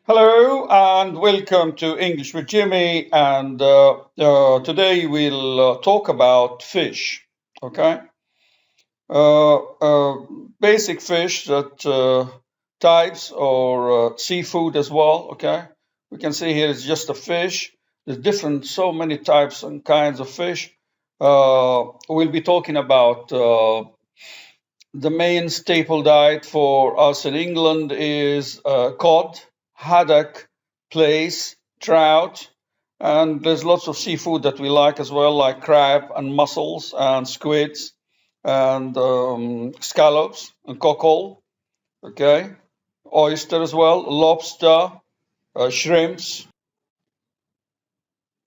Hello and welcome to English with Jimmy. And today we'll talk about fish. Okay, uh, uh, basic fish that types or seafood as well. Okay, we can see here it's just a fish. There's different, so many types and kinds of fish. We'll be talking about the main staple diet for us in England is cod, haddock, plaice, trout, and there's lots of seafood that we like as well, like crab and mussels and squids and scallops and cockle. Okay, oyster as well, lobster, shrimps.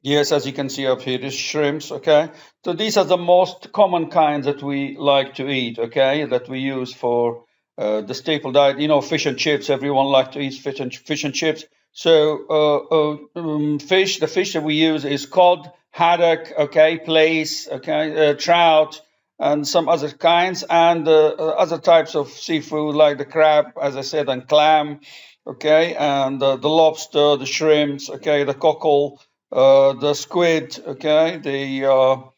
Yes, as you can see up here, is shrimps, okay? So these are the most common kinds that we like to eat, okay? That we use for the staple diet. You know, fish and chips, everyone like to eat fish and chips. So the fish that we use is cod, haddock, okay, plaice, okay, trout, and some other kinds, and other types of seafood like the crab, as I said, and clam, okay, and the lobster, the shrimps, okay, the cockle, the squid, okay, the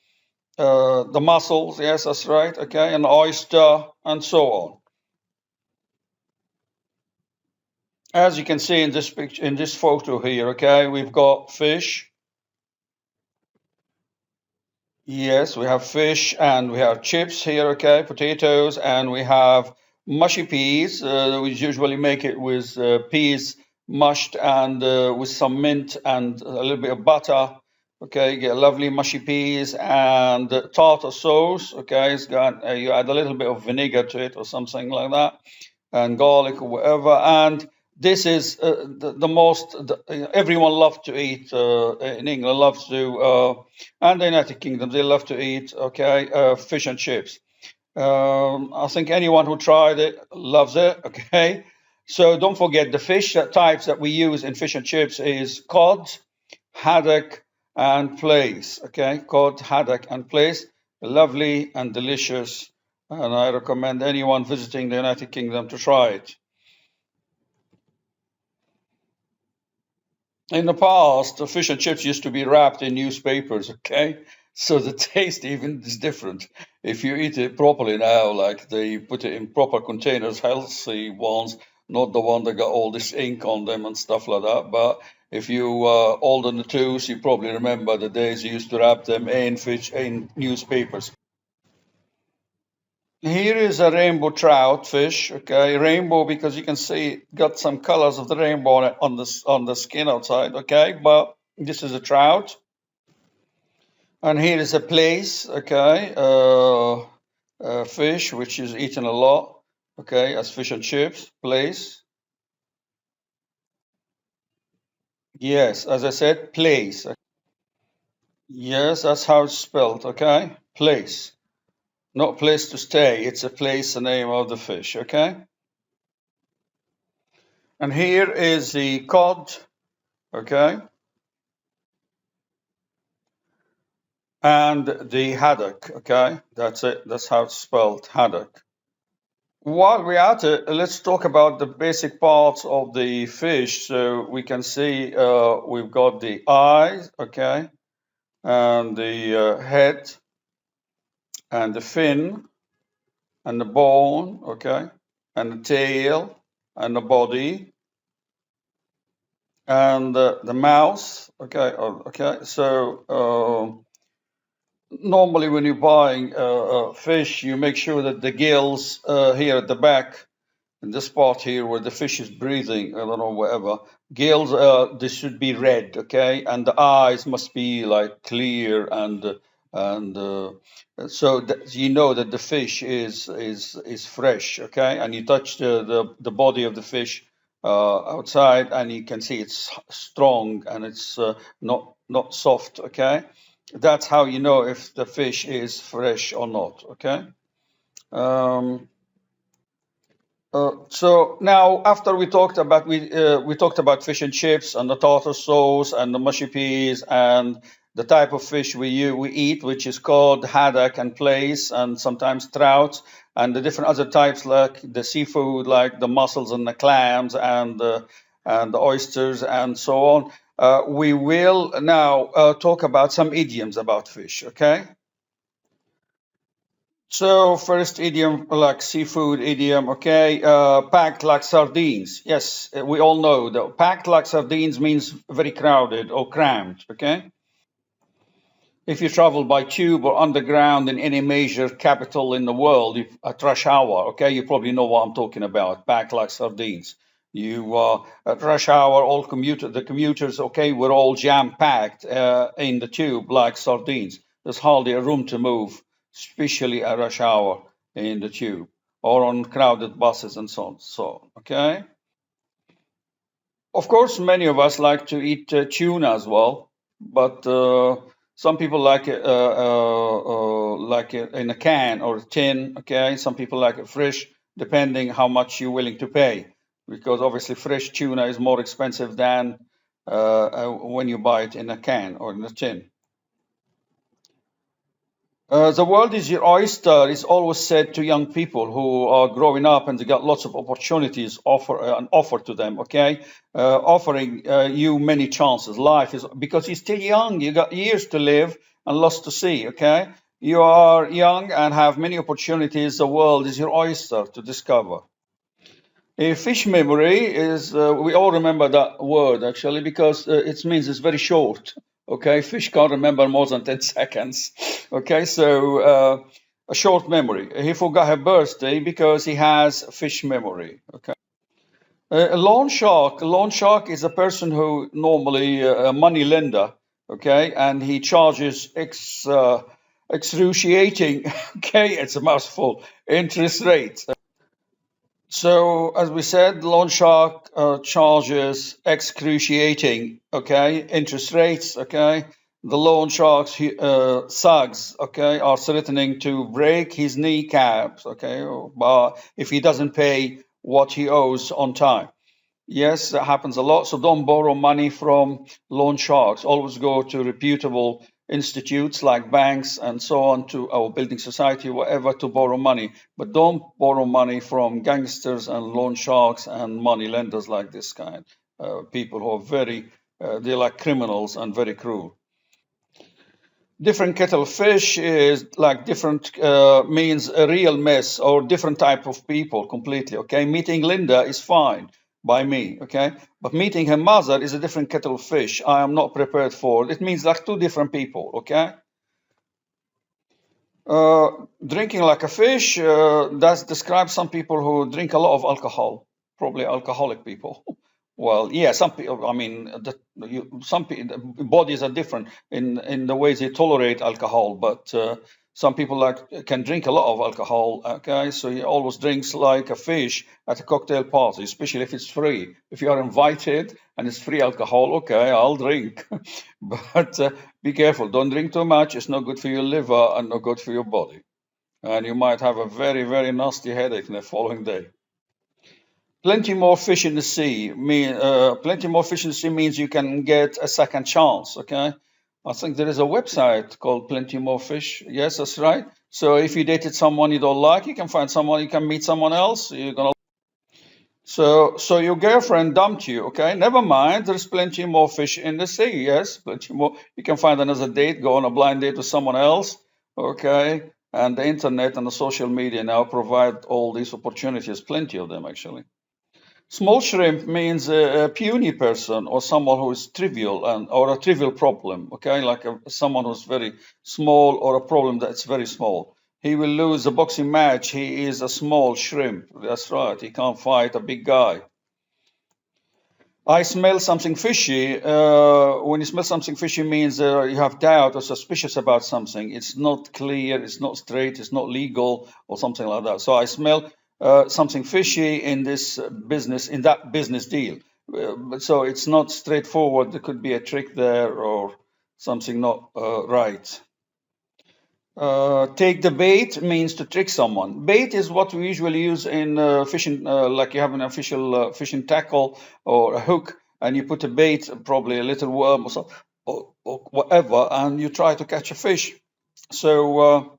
mussels, yes, that's right, okay, and oyster, and so on. As you can see in this picture, in this photo here, okay, we've got fish. Yes, we have fish and we have chips here, okay, potatoes, and we have mushy peas. We usually make it with peas mushed and with some mint and a little bit of butter. Okay, get lovely mushy peas and tartar sauce. Okay, it's got you add a little bit of vinegar to it or something like that, and garlic or whatever. And this is everyone loves to eat in England, loves to, and the United Kingdom, they love to eat, okay, fish and chips. I think anyone who tried it loves it, okay? So don't forget the fish types that we use in fish and chips is cod, haddock, and plaice, okay? Cod, haddock, and plaice, lovely and delicious, and I recommend anyone visiting the United Kingdom to try it. In the past, the fish and chips used to be wrapped in newspapers, okay? So the taste even is different. If you eat it properly now, like they put it in proper containers, healthy ones, not the one that got all this ink on them and stuff like that. But if you older than the twos, you probably remember the days you used to wrap them in fish in newspapers. Here is a rainbow trout fish, okay, rainbow because you can see it got some colors of the rainbow on the skin outside, okay, but this is a trout. And here is a plaice, okay, fish which is eaten a lot, okay, as fish and chips, plaice. Yes, as I said, plaice. Yes, that's how it's spelled, okay, plaice. Not place to stay, it's a place, the name of the fish, okay? And here is the cod, okay? And the haddock, okay? That's it, that's how it's spelled, haddock. While we're at it, let's talk about the basic parts of the fish. So we can see we've got the eyes, okay? And the head, and the fin, and the bone, okay? And the tail, and the body, and the mouth, okay? Okay, so normally when you're buying fish, you make sure that the gills here at the back, in this part here where the fish is breathing, I don't know, whatever, gills, this should be red, okay? And the eyes must be like clear and and so that you know that the fish is fresh, okay? And you touch the body of the fish outside, and you can see it's strong and it's not soft, okay? That's how you know if the fish is fresh or not, okay? Um, so now, after we talked about fish and chips and the tartar sauce and the mushy peas and the type of fish we eat, which is called haddock and plaice and sometimes trout, and the different other types like the seafood, like the mussels and the clams and the oysters and so on. We will now talk about some idioms about fish. Okay. So first idiom, like seafood idiom, okay, packed like sardines. Yes, we all know that packed like sardines means very crowded or crammed, okay? If you travel by tube or underground in any major capital in the world, at rush hour, okay, you probably know what I'm talking about, packed like sardines. You at rush hour, the commuters, okay, we're all jam packed in the tube like sardines. There's hardly a room to move, especially at rush hour in the tube or on crowded buses and so on. So, okay. Of course, many of us like to eat tuna as well, but some people like it in a can or a tin. Okay, some people like it fresh, depending how much you're willing to pay, because obviously fresh tuna is more expensive than when you buy it in a can or in a tin. The world is your oyster is always said to young people who are growing up and they got lots of opportunities offered to them. Okay, offering you many chances. Life is because you're still young. You got years to live and lots to see. Okay, you are young and have many opportunities. The world is your oyster to discover. A fish memory is, we all remember that word actually because it means it's very short. Okay, fish can't remember more than 10 seconds. Okay, so a short memory. He forgot her birthday because he has fish memory. Okay. A loan shark is a person who normally a money lender, okay, and he charges excruciating, okay, it's a mouthful, interest rates. So, as we said, loan shark charges excruciating, okay, interest rates, okay. The loan shark's thugs, okay, are threatening to break his kneecaps, okay, if he doesn't pay what he owes on time. Yes, that happens a lot. So don't borrow money from loan sharks. Always go to reputable institutes like banks and so on to our building society, whatever, to borrow money. But don't borrow money from gangsters and loan sharks and money lenders like this kind. People who are they're like criminals and very cruel. Different kettle of fish is like different means a real mess or different type of people completely. Okay, meeting Linda is fine by me. Okay, but meeting her mother is a different kettle of fish. I am not prepared for. It means like two different people. Okay. Drinking like a fish, that describes some people who drink a lot of alcohol, probably alcoholic people. Well, yeah, some people, I mean, some bodies are different in the ways they tolerate alcohol, but some people can drink a lot of alcohol. Okay, so he always drinks like a fish at a cocktail party, especially if it's free. If you are invited and it's free alcohol, okay, I'll drink. But be careful, don't drink too much. It's not good for your liver and not good for your body. And you might have a very, very nasty headache the following day. Plenty more fish in the sea. Plenty more fish in the sea means you can get a second chance. Okay, I think there is a website called Plenty More Fish. Yes, that's right. So if you dated someone you don't like, you can find someone. You can meet someone else. You're gonna. So your girlfriend dumped you. Okay, never mind. There's plenty more fish in the sea. Yes, plenty more. You can find another date. Go on a blind date with someone else. Okay, and the internet and the social media now provide all these opportunities. Plenty of them actually. Small shrimp means a puny person or someone who is trivial or a trivial problem. Okay, like someone who's very small or a problem that's very small. He will lose a boxing match. He is a small shrimp. That's right. He can't fight a big guy. I smell something fishy. When you smell something fishy means you have doubt or suspicious about something. It's not clear, it's not straight, it's not legal or something like that. So I smell something fishy in this business, in that business deal. So it's not straightforward. There could be a trick there or something not right. Take the bait means to trick someone. Bait is what we usually use in fishing, like you have an official fishing tackle or a hook, and you put a bait, probably a little worm or, or whatever, and you try to catch a fish. So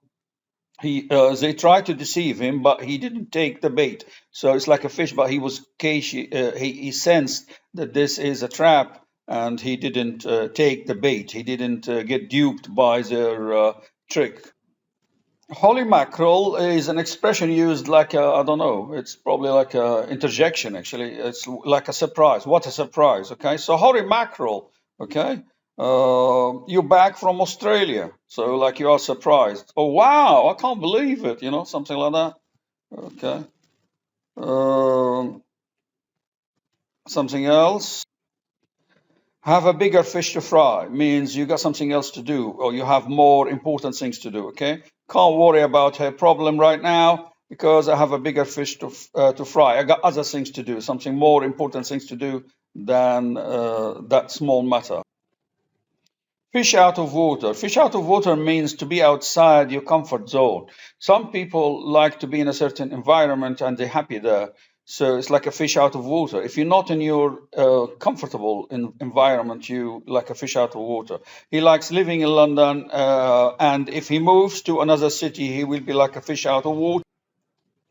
they tried to deceive him, but he didn't take the bait. So it's like a fish, but he was cagey. He sensed that this is a trap, and he didn't take the bait. He didn't get duped by their trick. Holy mackerel is an expression used like I don't know. It's probably like a interjection. Actually, it's like a surprise. What a surprise! Okay, so holy mackerel. Okay, you're back from Australia, so like you are surprised. Oh wow! I can't believe it. You know, something like that. Okay. Something else. Have a bigger fish to fry means you got something else to do or you have more important things to do. Okay, can't worry about her problem right now because I have a bigger fish to fry. I got other things to do, something more important things to do than that small matter. Fish out of water. Fish out of water means to be outside your comfort zone. Some people like to be in a certain environment and they're happy there. So it's like a fish out of water. If you're not in your comfortable environment, you like a fish out of water. He likes living in London, and if he moves to another city, he will be like a fish out of water.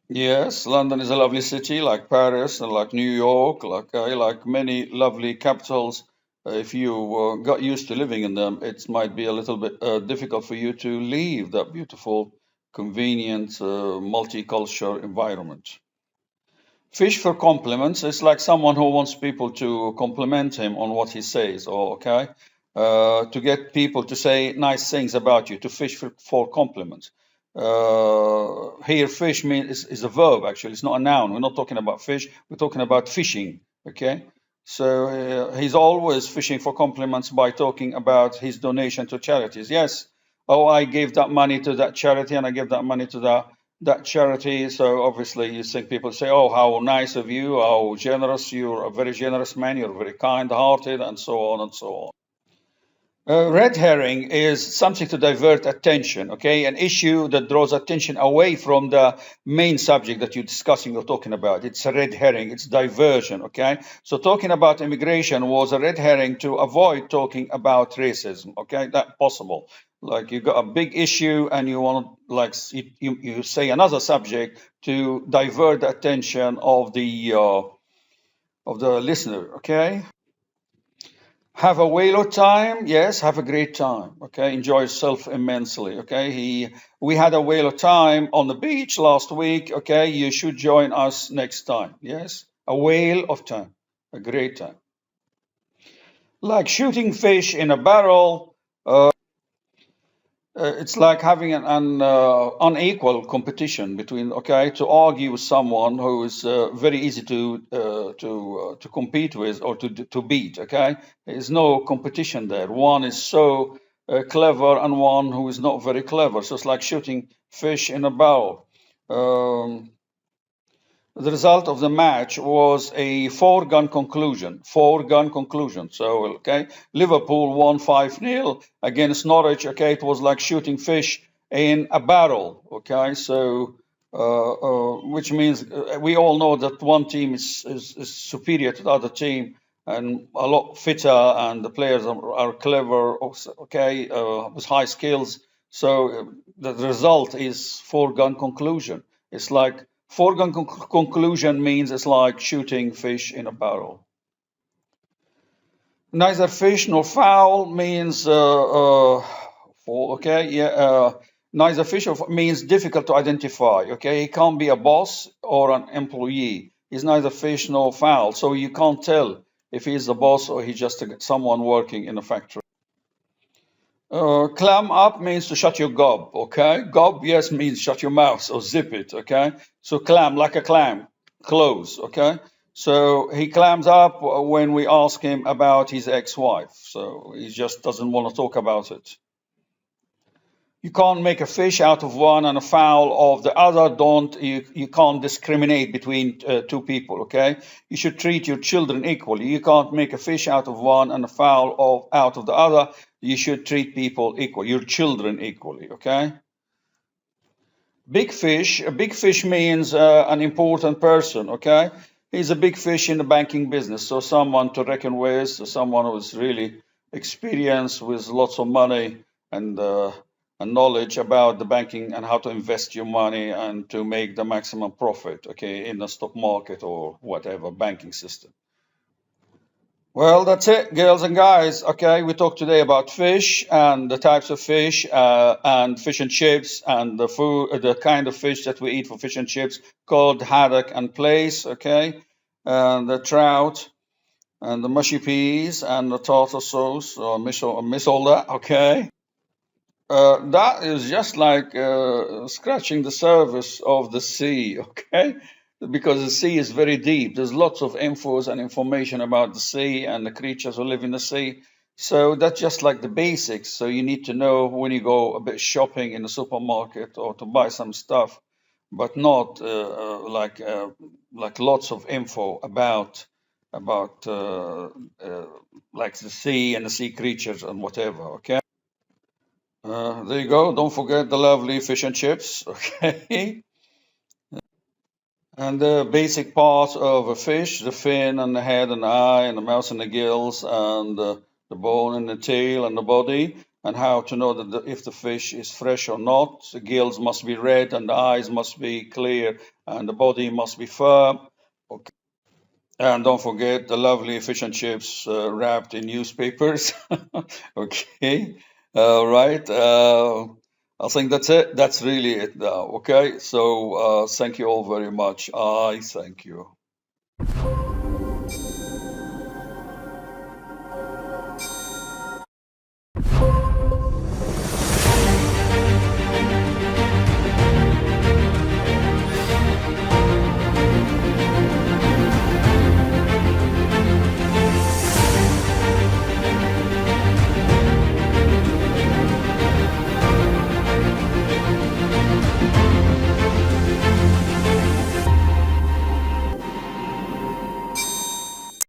Yes, London is a lovely city, like Paris and like New York, like many lovely capitals. If you got used to living in them, it might be a little bit difficult for you to leave that beautiful, convenient, multicultural environment. Fish for compliments is like someone who wants people to compliment him on what he says, or okay, to get people to say nice things about you, to fish for compliments. Here, fish is a verb actually, it's not a noun. We're not talking about fish, we're talking about fishing, okay? So he's always fishing for compliments by talking about his donation to charities. Yes, oh, I gave that money to that charity and I gave that money to that charity. So obviously you think people say, oh, how nice of you, how generous, you're a very generous man, you're very kind-hearted, and so on and so on. Red herring is something to divert attention, okay? An issue that draws attention away from the main subject that you're discussing or talking about. It's a red herring, it's diversion, okay? So talking about immigration was a red herring to avoid talking about racism, okay? That's possible. Like you got a big issue and you want to like you say another subject to divert the attention of the listener, okay? Have a whale of time, yes. Have a great time, okay. Enjoy yourself immensely, okay. We had a whale of time on the beach last week, okay. You should join us next time, yes. A whale of time, a great time. Like shooting fish in a barrel. It's like having an unequal competition between, okay, to argue with someone who is very easy to compete with or to beat, okay. There's no competition there. One is so clever and one who is not very clever. So it's like shooting fish in a barrel. The result of the match was a foregone conclusion. Foregone conclusion. So, okay, Liverpool won 5-0 against Norwich. Okay, it was like shooting fish in a barrel. Okay, so which means we all know that one team is superior to the other team and a lot fitter, and the players are clever. Okay, with high skills. So the result is foregone conclusion. It's like foregone conclusion means it's like shooting fish in a barrel. Neither fish nor fowl means okay, yeah. Neither fish or means difficult to identify. Okay, he can't be a boss or an employee. He's neither fish nor fowl, so you can't tell if he's the boss or he's just someone working in a factory. Clam up means to shut your gob, okay? Gob, yes, means shut your mouth or zip it, okay? So clam, like a clam, close, okay? So he clams up when we ask him about his ex-wife. So he just doesn't want to talk about it. You can't make a fish out of one and a fowl of the other. You can't discriminate between two people, okay? You should treat your children equally. You can't make a fish out of one and a fowl out of the other. You should treat people equally, your children equally, okay? A big fish means an important person, okay? He's a big fish in the banking business, so someone to reckon with, so someone who's really experienced with lots of money and knowledge about the banking and how to invest your money and to make the maximum profit, okay, in the stock market or whatever banking system. Well, that's it, girls and guys. Okay, we talked today about fish and the types of fish and fish and chips and the food, the kind of fish that we eat for fish and chips called haddock and plaice. Okay, and the trout and the mushy peas and the tartar sauce or miss all that. Okay. That is just like scratching the surface of the sea, okay? Because the sea is very deep. There's lots of infos and information about the sea and the creatures who live in the sea. So that's just like the basics. So you need to know when you go a bit shopping in the supermarket or to buy some stuff, but not like lots of info about like the sea and the sea creatures and whatever, okay? There you go. Don't forget the lovely fish and chips. Okay. And the basic parts of a fish, the fin and the head and the eye and the mouth and the gills and the bone and the tail and the body, and how to know that if the fish is fresh or not. The gills must be red and the eyes must be clear and the body must be firm. Okay. And don't forget the lovely fish and chips wrapped in newspapers. Okay. All right. I think that's it. That's really it now. Okay. So thank you all very much. I thank you.